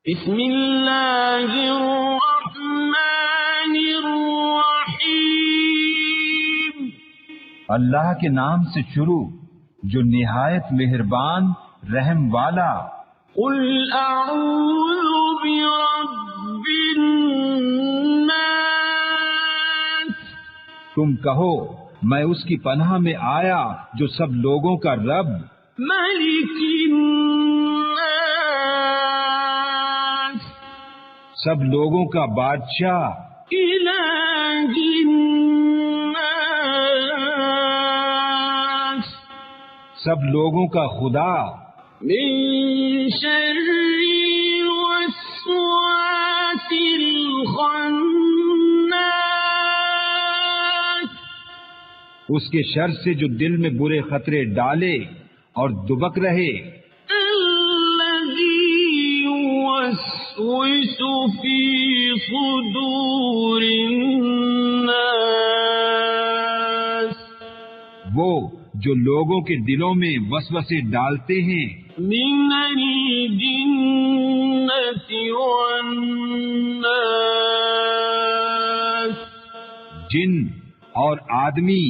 بسم اللہ الرحمن الرحیم، اللہ کے نام سے شروع جو نہایت مہربان رحم والا۔ قل اعوذ برب الناس، تم کہو میں اس کی پناہ میں آیا جو سب لوگوں کا رب، ملک الناس، سب لوگوں کا بادشاہ، الہ الناس، سب لوگوں کا خدا، من شر الوسواس الخناس، اس کے شر سے جو دل میں برے خطرے ڈالے اور دبک رہے، الذی یوسوس فی صدور الناس، وہ جو لوگوں کے دلوں میں وسوسے ڈالتے ہیں، من الجنۃ والناس، جن اور آدمی